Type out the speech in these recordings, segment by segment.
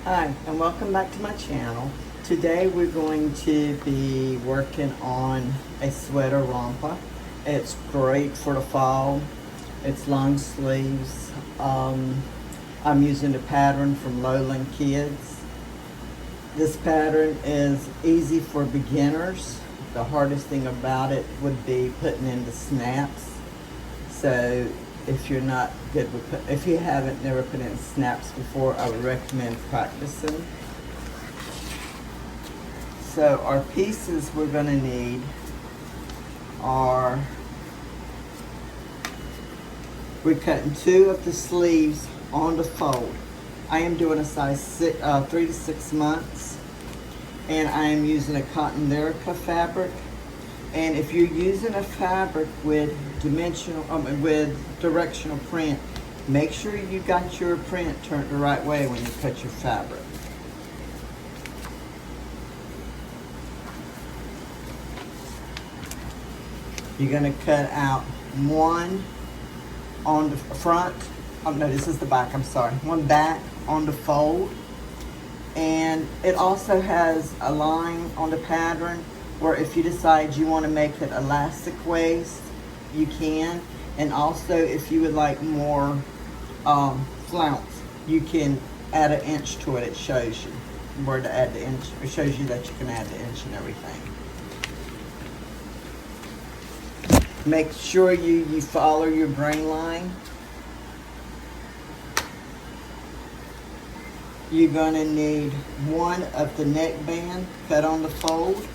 Hi, and welcome back to my channel. Today we're going to be working on a sweater romper. It's great for the fall. It's long sleeves. I'm using the pattern from Lowland Kids. This pattern is easy for beginners. The hardest thing about it would be putting in the snaps. So if you're not good with, if you haven't never put in snaps before, I would recommend practicing. So our pieces we're going to need are, we're cutting 2 of the sleeves on the fold. I am doing a size 3 to 6 months, and I am using a cotton Lycra fabric. And if you're using a fabric with directional print, make sure you got your print turned the right way when you cut your fabric. You're going to cut out 1 on the front. Oh no, this is the back, I'm sorry. 1 back on the fold. And it also has a line on the pattern where if you decide you want to make it elastic waist, you can. And also if you would like more flounce, you can add 1 inch to it. It shows you where to add the inch. It shows you that you can add the inch and everything. Make sure you follow your grain line. You're gonna need 1 of the neckband cut on the fold.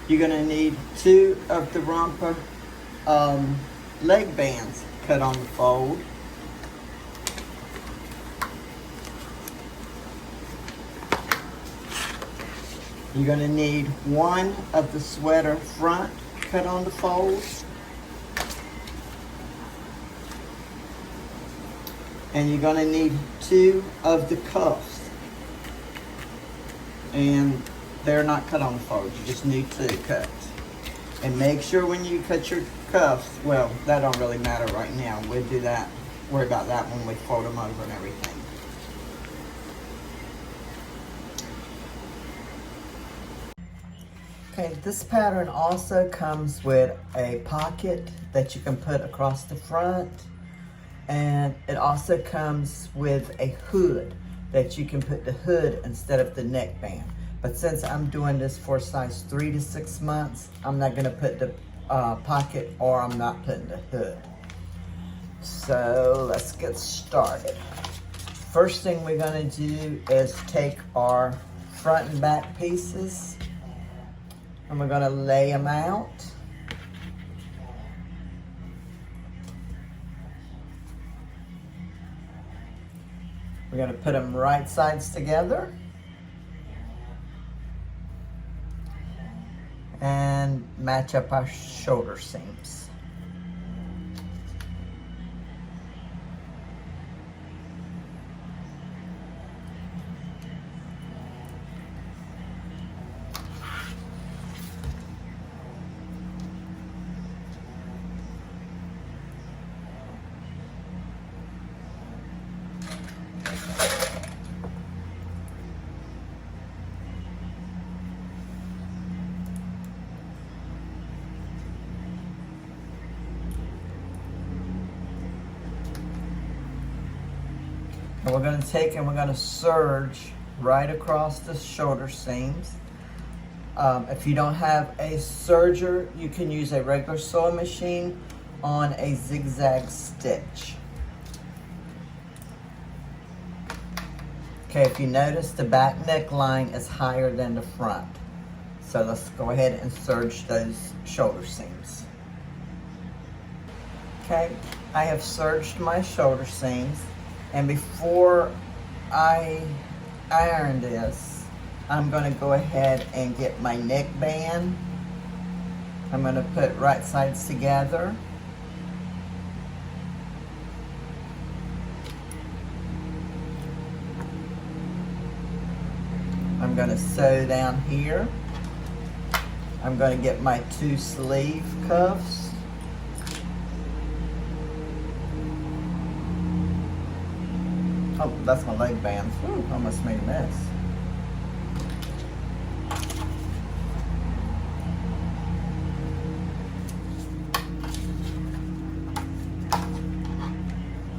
You're gonna need 2 of the romper leg bands cut on the fold. You're gonna need 1 of the sweater front cut on the fold. And you're gonna need 2 of the cuffs. And they're not cut on the fold, you just need 2 cuts. And make sure when you cut your cuffs, well, that don't really matter right now. We'll do that, worry about that when we fold them over and everything. Okay, this pattern also comes with a pocket that you can put across the front. And it also comes with a hood that you can put the hood instead of the neckband. But since I'm doing this for size 3 to 6 months, I'm not gonna put the pocket, or I'm not putting the hood. So let's get started. First thing we're gonna do is take our front and back pieces and we're gonna lay them out. We're gonna put them right sides together and match up our shoulder seams. And we're going to take and we're going to serge right across the shoulder seams. If you don't have a serger, you can use a regular sewing machine on a zigzag stitch. Okay, if you notice, the back neckline is higher than the front. So let's go ahead and serge those shoulder seams. Okay, I have serged my shoulder seams. And before I iron this, I'm going to go ahead and get my neckband. I'm going to put right sides together. I'm going to sew down here. I'm going to get my 2 sleeve cuffs. Oh, that's my leg bands. Whew, almost made a mess.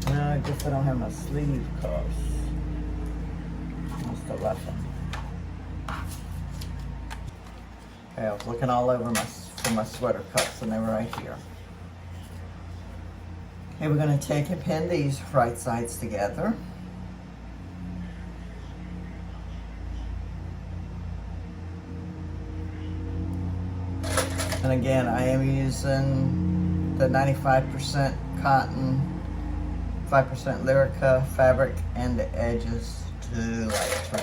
No, I guess I don't have my sleeve cuffs. Must have left them. Okay, I was looking all over for my sweater cuffs and they were right here. Okay, we're going to take and pin these right sides together. And again, I am using the 95% cotton, 5% Lycra fabric, and the edges to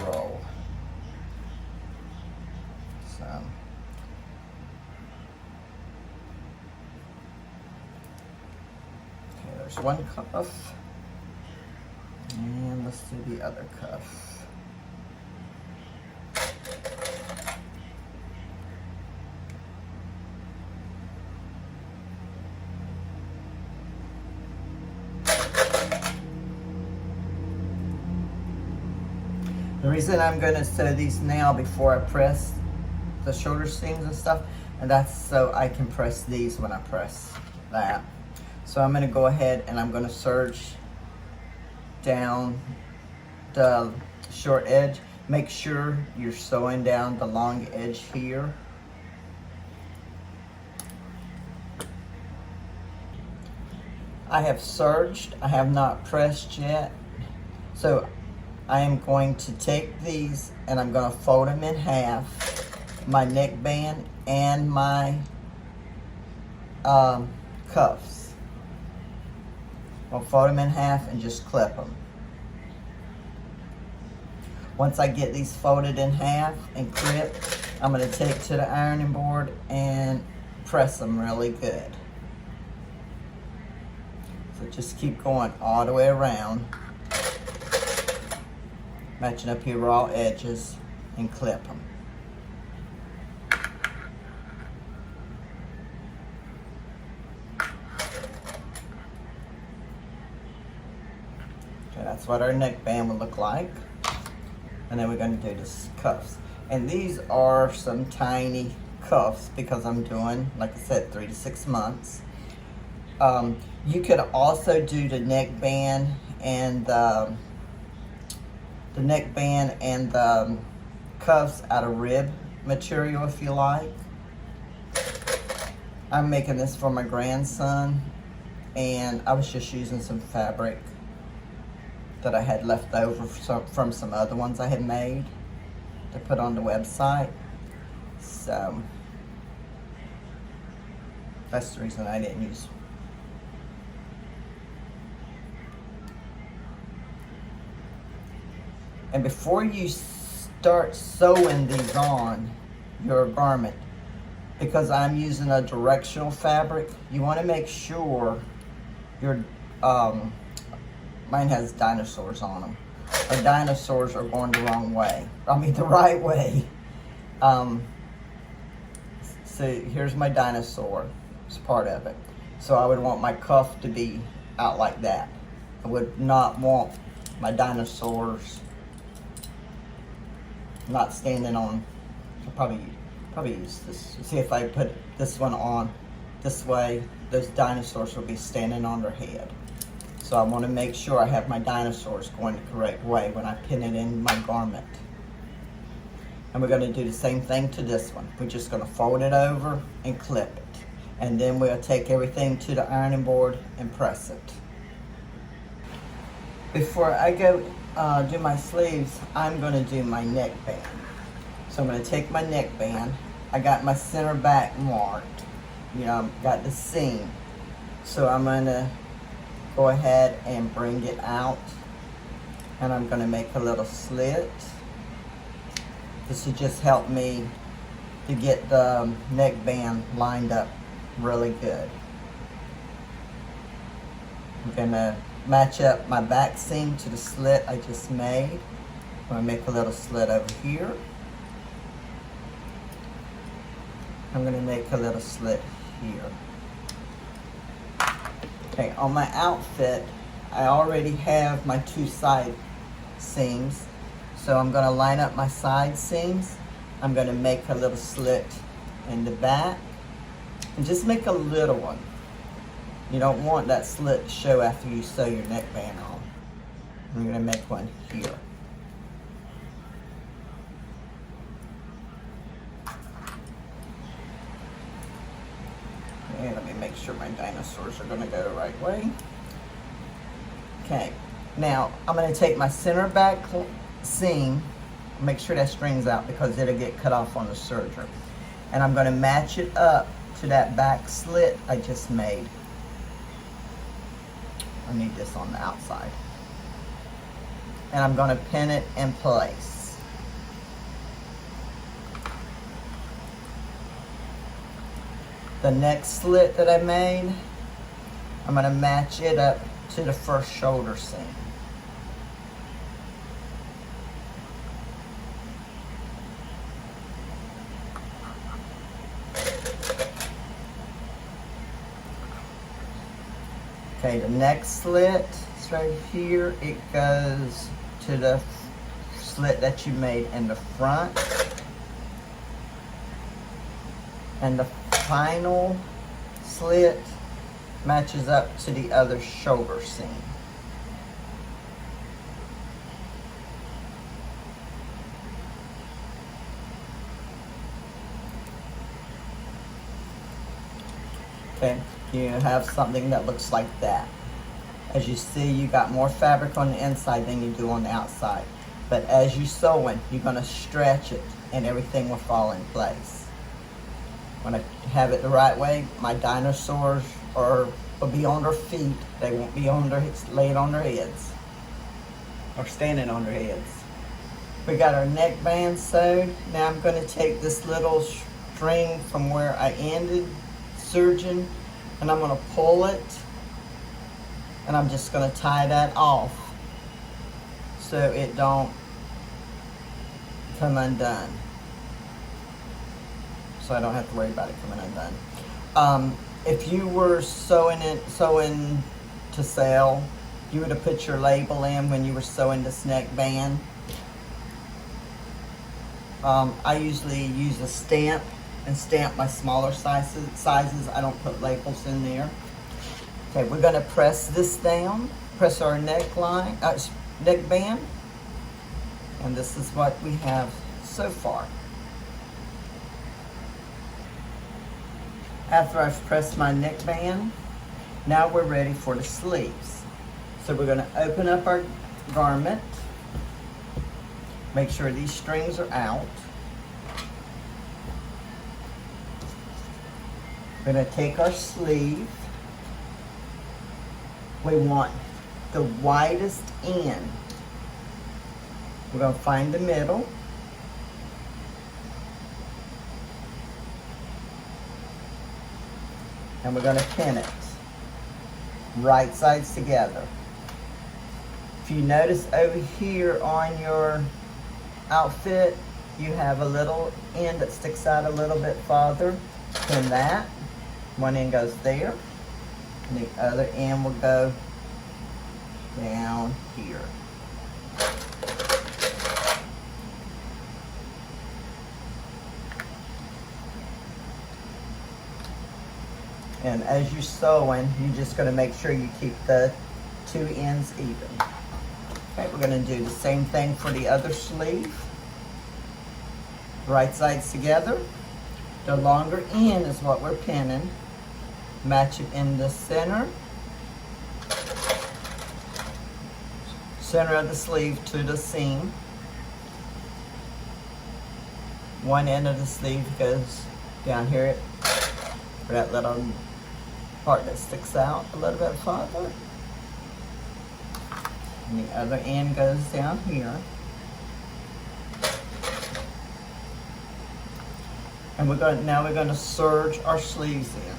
roll. So. Okay, there's one cuff. And let's do the other cuff. The reason I'm going to sew these now before I press the shoulder seams and stuff, and that's so I can press these when I press that. So I'm going to go ahead and I'm going to serge down the short edge. Make sure you're sewing down the long edge here. I have serged, I have not pressed yet. So I am going to take these and I'm going to fold them in half, my neckband and my cuffs. I'll fold them in half and just clip them. Once I get these folded in half and clipped, I'm going to take to the ironing board and press them really good. So just keep going all the way around, matching up your raw edges and clip them. Okay, that's what our neckband will look like. And then we're going to do the cuffs. And these are some tiny cuffs because I'm doing, like I said, 3 to 6 months. You could also do the neckband and the cuffs out of rib material if you like. I'm making this for my grandson, and I was just using some fabric that I had left over from some other ones I had made to put on the website. So that's the reason I didn't use. And before you start sewing these on your garment, because I'm using a directional fabric, you want to make sure your mine has dinosaurs on them. Our dinosaurs are going the wrong way. I mean the right way. So here's my dinosaur. It's part of it. So I would want my cuff to be out like that. I would not want my dinosaurs not standing on. I'll probably use this. See, if I put this one on this way, those dinosaurs will be standing on their head. So I want to make sure I have my dinosaurs going the correct way when I pin it in my garment. And we're going to do the same thing to this one. We're just going to fold it over and clip it. And then we'll take everything to the ironing board and press it. Before I go do my sleeves, I'm going to do my neckband. So I'm going to take my neckband. I got my center back marked. You know, I've got the seam. So I'm going to go ahead and bring it out. And I'm going to make a little slit. This will just help me to get the neckband lined up really good. I'm going to match up my back seam to the slit I just made. I'm going to make a little slit over here. I'm going to make a little slit here. Okay, on my outfit, I already have my two side seams. So I'm going to line up my side seams. I'm going to make a little slit in the back, and just make a little one. You don't want that slit to show after you sew your neckband on. I'm going to make one here. And let me make sure my dinosaurs are going to go the right way. Okay, now I'm going to take my center back seam, make sure that string's out because it'll get cut off on the serger. And I'm going to match it up to that back slit I just made. I need this on the outside. And I'm going to pin it in place. The next slit that I made, I'm going to match it up to the first shoulder seam. Okay, the next slit is right here. It goes to the slit that you made in the front. And the final slit matches up to the other shoulder seam. Okay, you have something that looks like that. As you see, you got more fabric on the inside than you do on the outside. But as you sewing, you're going to stretch it and everything will fall in place. When I have it the right way, my dinosaurs will be on their feet. They won't be on their laying on their heads or standing on their heads. We got our neckband sewed. Now I'm going to take this little string from where I ended serging, and I'm going to pull it, and I'm just going to tie that off so it don't come undone. So I don't have to worry about it coming undone. If you were sewing to sell, you would have put your label in when you were sewing this neckband. I usually use a stamp and stamp my smaller sizes. I don't put labels in there. Okay, we're going to press this down, press our neckline, neckband, and this is what we have so far. After I've pressed my neckband, now we're ready for the sleeves. So we're going to open up our garment, make sure these strings are out. We're going to take our sleeve. We want the widest end. We're going to find the middle. And we're going to pin it right sides together. If you notice over here on your outfit, you have a little end that sticks out a little bit farther. Pin that. One end goes there, and the other end will go down here. And as you're sewing, you're just going to make sure you keep the two ends even. Okay, we're going to do the same thing for the other sleeve. Right sides together. The longer end is what we're pinning. Match it in the center. Center of the sleeve to the seam. One end of the sleeve goes down here for that little part that sticks out a little bit farther. And the other end goes down here. And now we're going to serge our sleeves in.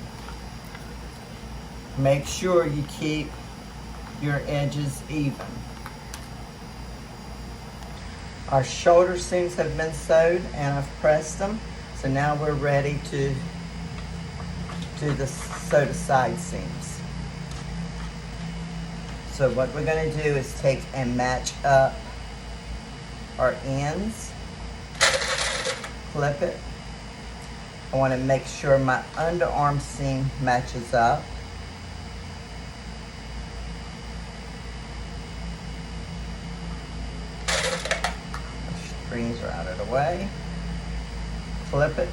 Make sure you keep your edges even. Our shoulder seams have been sewed and I've pressed them. So now we're ready to sew the side seams. So what we're going to do is take and match up our ends, clip it. I want to make sure my underarm seam matches up. The strings are out of the way. Clip it,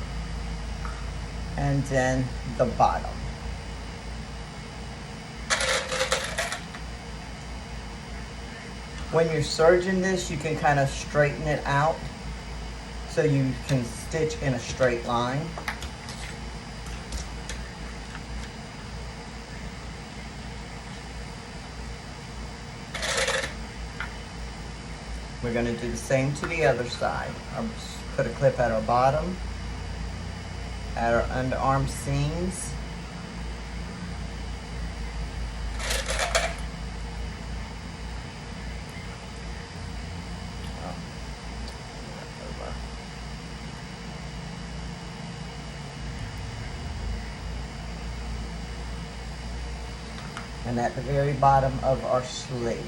and then the bottom. When you're serging this, you can kind of straighten it out so you can stitch in a straight line. We're going to do the same to the other side. I'll put a clip at our bottom, at our underarm seams. And at the very bottom of our sleeve.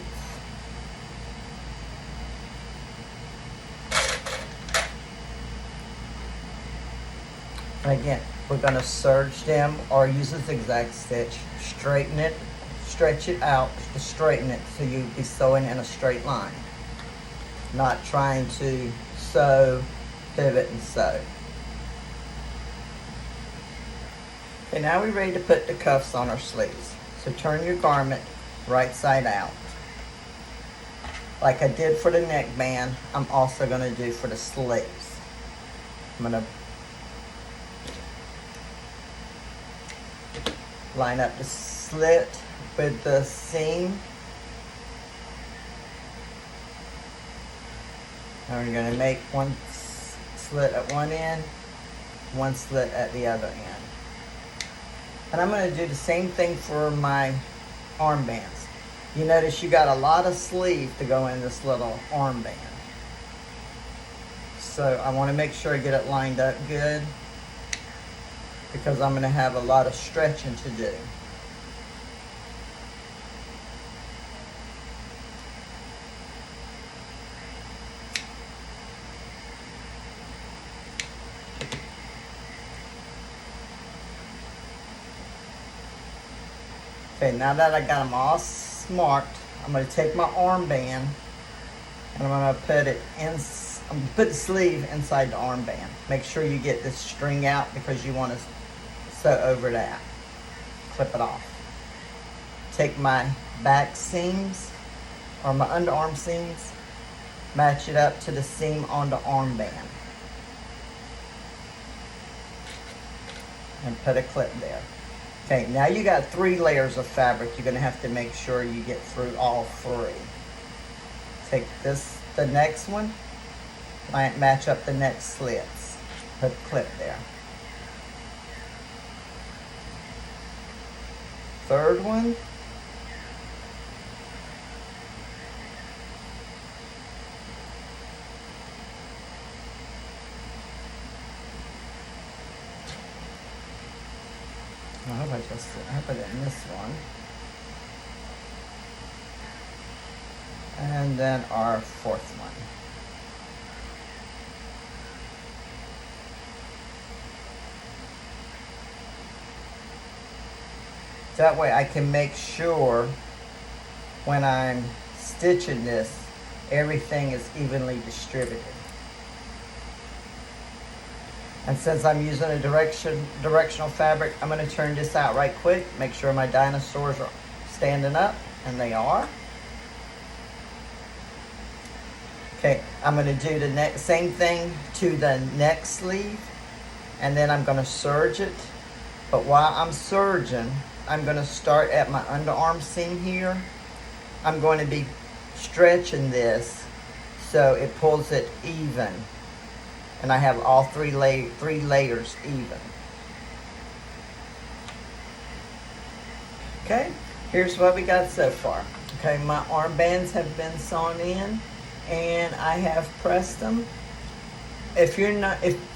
And again, we're going to serge them or use a zigzag stitch, straighten it, stretch it out to straighten it so you'll be sewing in a straight line. Not trying to sew, pivot, and sew. Okay, now we're ready to put the cuffs on our sleeves. So turn your garment right side out. Like I did for the neckband, I'm also going to do for the sleeves. I'm going to line up the slit with the seam. And we're going to make one slit at one end, one slit at the other end. And I'm going to do the same thing for my armbands. You notice you got a lot of sleeve to go in this little armband. So I want to make sure I get it lined up good because I'm going to have a lot of stretching to do. Okay, now that I got them all marked, I'm going to take my armband and I'm going to put it in. I'm going to put the sleeve inside the armband. Make sure you get this string out because you want to sew over that. Clip it off. Take my back seams or my underarm seams, match it up to the seam on the armband, and put a clip there. Okay, now you got 3 layers of fabric. You're going to have to make sure you get through all 3. Take this, the next one, match up the next slits. Put a clip there. Third one. I hope I didn't miss one. And then our 4th one. That way I can make sure when I'm stitching this, everything is evenly distributed. And since I'm using a directional fabric, I'm going to turn this out right quick. Make sure my dinosaurs are standing up, and they are. Okay, I'm going to do the same thing to the neck sleeve, and then I'm going to serge it. But while I'm serging, I'm going to start at my underarm seam here. I'm going to be stretching this so it pulls it even. And I have all 3 layers even. Okay, here's what we got so far. Okay, my armbands have been sewn in and I have pressed them. If you're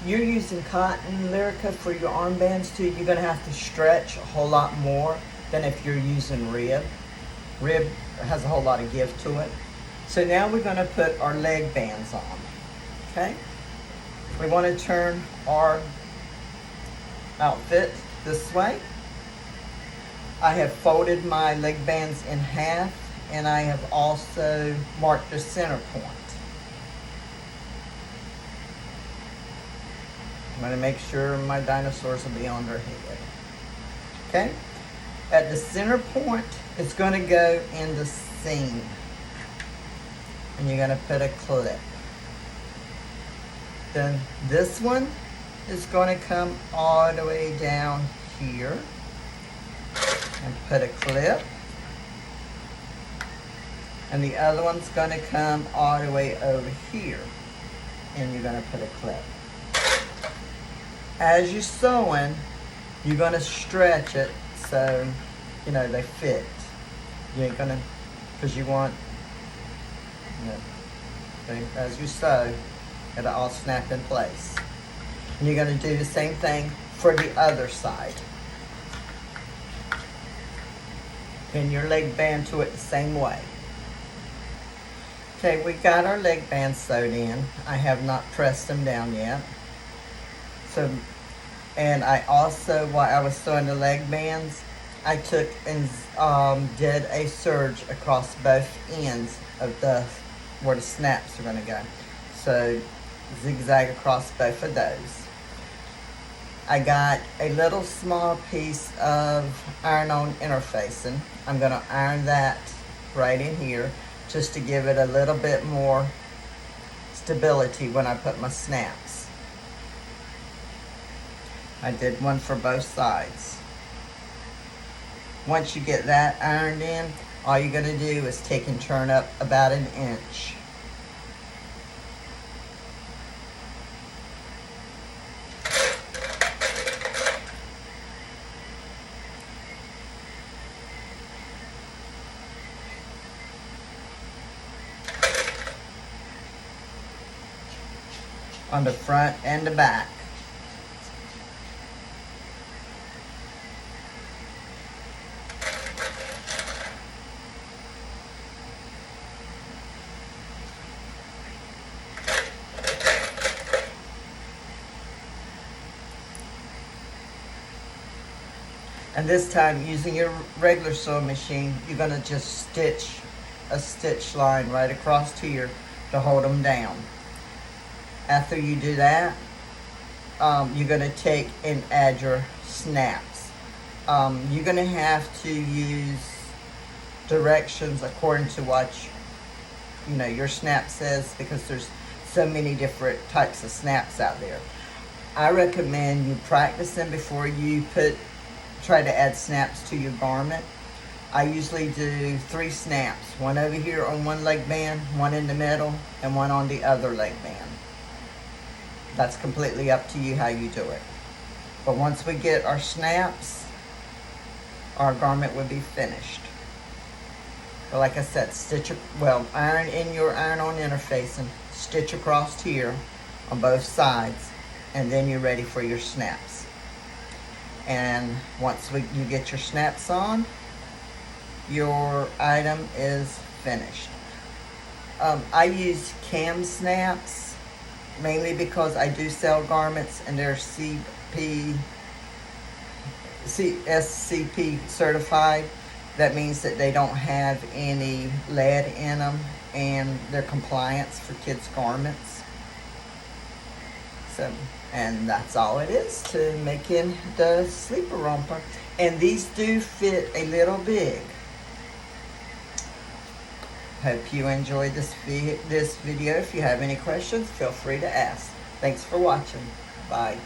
using cotton Lycra for your armbands too, you're gonna have to stretch a whole lot more than if you're using rib. Rib has a whole lot of give to it. So now we're going to put our leg bands on, okay? We want to turn our outfit this way. I have folded my leg bands in half, and I have also marked the center point. I'm going to make sure my dinosaurs will be on their head. Okay? At the center point, it's going to go in the seam. And you're going to put a clip. Then this one is going to come all the way down here. And put a clip. And the other one's going to come all the way over here. And you're going to put a clip. As you're sewing, you're going to stretch it so, you know, they fit. You ain't going to, because you want, you know, okay, as you sew, it'll all snap in place. And you're going to do the same thing for the other side. Pin your leg band to it the same way. Okay, we got our leg bands sewed in. I have not pressed them down yet. So, and I also, while I was sewing the leg bands, I took and did a serge across both ends of where the snaps are going to go. So, zigzag across both of those. I got a little small piece of iron-on interfacing. I'm going to iron that right in here just to give it a little bit more stability when I put my snaps. I did one for both sides. Once you get that ironed in, all you're going to do is take and turn up about 1 inch. On the front and the back. And this time, using your regular sewing machine, you're going to just stitch a stitch line right across here to hold them down. After you do that, you're going to take and add your snaps. You're going to have to use directions according to what your snap says, because there's so many different types of snaps out there. I recommend you practice them before you try to add snaps to your garment. I usually do 3 snaps, one over here on one leg band, one in the middle, and one on the other leg band. That's completely up to you how you do it. But once we get our snaps, our garment will be finished. But like I said, iron in your iron-on interfacing, stitch across here on both sides, and then you're ready for your snaps. And once you get your snaps on, your item is finished. I use cam snaps mainly because I do sell garments and they're SCP certified. That means that they don't have any lead in them and they're compliance for kids' garments. And that's all it is to making the sleeper romper. And these do fit a little big. Hope you enjoyed this video. If you have any questions, feel free to ask. Thanks for watching. Bye.